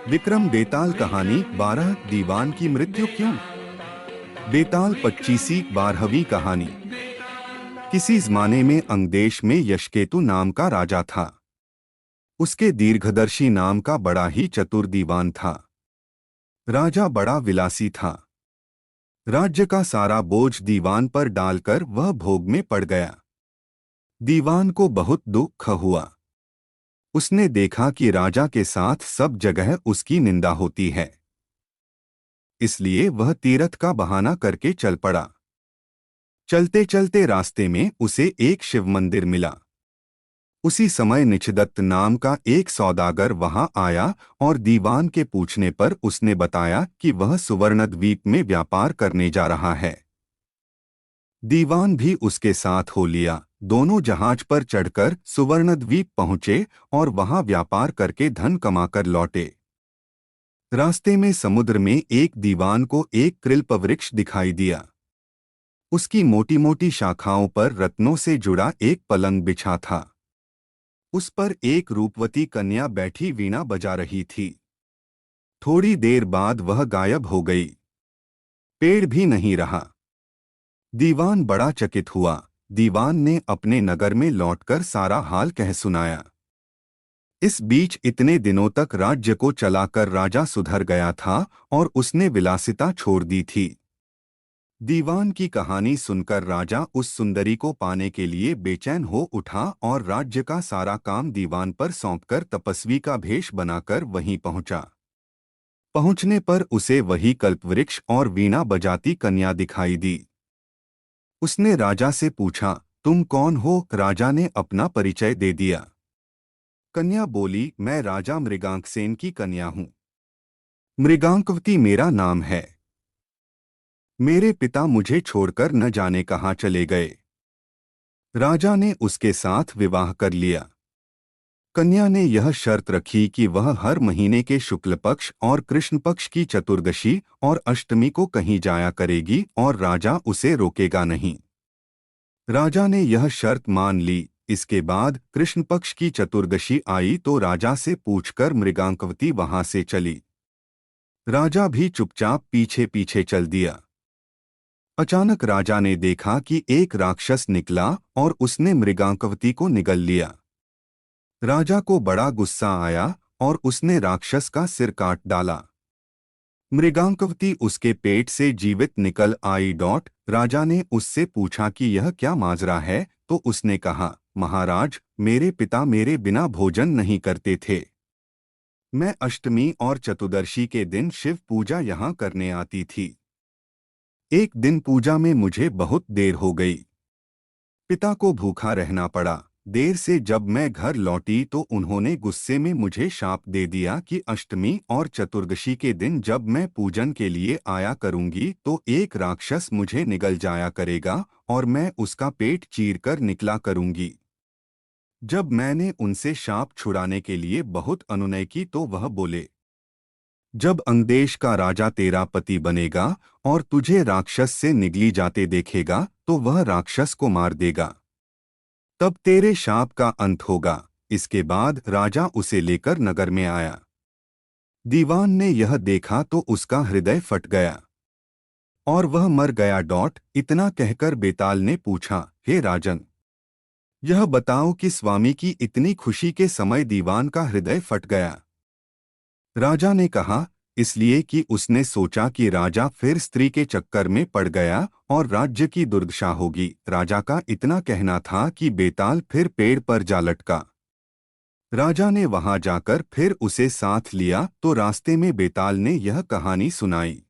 विक्रम बेताल कहानी 12 दीवान की मृत्यु क्यों। बेताल 25वीं 12वीं कहानी। किसी ज़माने में अंगदेश में यशकेतु नाम का राजा था। उसके दीर्घदर्शी नाम का बड़ा ही चतुर दीवान था। राजा बड़ा विलासी था। राज्य का सारा बोझ दीवान पर डालकर वह भोग में पड़ गया। दीवान को बहुत दुख हुआ। उसने देखा कि राजा के साथ सब जगह उसकी निंदा होती है, इसलिए वह तीरथ का बहाना करके चल पड़ा। चलते चलते रास्ते में उसे एक शिव मंदिर मिला। उसी समय निचदत्त नाम का एक सौदागर वहां आया और दीवान के पूछने पर उसने बताया कि वह सुवर्णद्वीप में व्यापार करने जा रहा है। दीवान भी उसके साथ हो लिया। दोनों जहाज पर चढ़कर सुवर्णद्वीप पहुंचे और वहां व्यापार करके धन कमाकर लौटे। रास्ते में समुद्र में एक दीवान को एक कृल्प वृक्ष दिखाई दिया। उसकी मोटी मोटी शाखाओं पर रत्नों से जुड़ा एक पलंग बिछा था। उस पर एक रूपवती कन्या बैठी वीणा बजा रही थी। थोड़ी देर बाद वह गायब हो गई। पेड़ भी नहीं रहा। दीवान बड़ा चकित हुआ। दीवान ने अपने नगर में लौटकर सारा हाल कह सुनाया। इस बीच इतने दिनों तक राज्य को चलाकर राजा सुधर गया था और उसने विलासिता छोड़ दी थी। दीवान की कहानी सुनकर राजा उस सुंदरी को पाने के लिए बेचैन हो उठा और राज्य का सारा काम दीवान पर सौंपकर तपस्वी का भेष बनाकर वहीं पहुंचा। पहुंचने पर उसे वही कल्पवृक्ष और वीणा बजाती कन्या दिखाई दी। उसने राजा से पूछा, तुम कौन हो? राजा ने अपना परिचय दे दिया। कन्या बोली, मैं राजा मृगांकसेन की कन्या हूं। मृगांकवती मेरा नाम है। मेरे पिता मुझे छोड़कर न जाने कहाँ चले गए। राजा ने उसके साथ विवाह कर लिया। कन्या ने यह शर्त रखी कि वह हर महीने के शुक्ल पक्ष और कृष्ण पक्ष की चतुर्दशी और अष्टमी को कहीं जाया करेगी और राजा उसे रोकेगा नहीं। राजा ने यह शर्त मान ली। इसके बाद कृष्ण पक्ष की चतुर्दशी आई तो राजा से पूछकर मृगांकवती वहां से चली। राजा भी चुपचाप पीछे पीछे चल दिया। अचानक राजा ने देखा कि एक राक्षस निकला और उसने मृगांकवती को निगल लिया। राजा को बड़ा गुस्सा आया और उसने राक्षस का सिर काट डाला। मृगांकवती उसके पेट से जीवित निकल आई। राजा ने उससे पूछा कि यह क्या माजरा है, तो उसने कहा, महाराज, मेरे पिता मेरे बिना भोजन नहीं करते थे। मैं अष्टमी और चतुर्दशी के दिन शिव पूजा यहाँ करने आती थी। एक दिन पूजा में मुझे बहुत देर हो गई। पिता को भूखा रहना पड़ा। देर से जब मैं घर लौटी तो उन्होंने गुस्से में मुझे शाप दे दिया कि अष्टमी और चतुर्दशी के दिन जब मैं पूजन के लिए आया करूंगी तो एक राक्षस मुझे निगल जाया करेगा और मैं उसका पेट चीरकर निकला करूंगी। जब मैंने उनसे शाप छुड़ाने के लिए बहुत अनुनय की तो वह बोले, जब अंगदेश का राजा तेरा पति बनेगा और तुझे राक्षस से निगली जाते देखेगा तो वह राक्षस को मार देगा। तब तेरे शाप का अंत होगा। इसके बाद राजा उसे लेकर नगर में आया। दीवान ने यह देखा तो उसका हृदय फट गया और वह मर गया। इतना कहकर बेताल ने पूछा, हे राजन, यह बताओ कि स्वामी की इतनी खुशी के समय दीवान का हृदय फट गया। राजा ने कहा, इसलिए कि उसने सोचा कि राजा फिर स्त्री के चक्कर में पड़ गया और राज्य की दुर्दशा होगी। राजा का इतना कहना था कि बेताल फिर पेड़ पर जा लटका। राजा ने वहां जाकर फिर उसे साथ लिया तो रास्ते में बेताल ने यह कहानी सुनाई।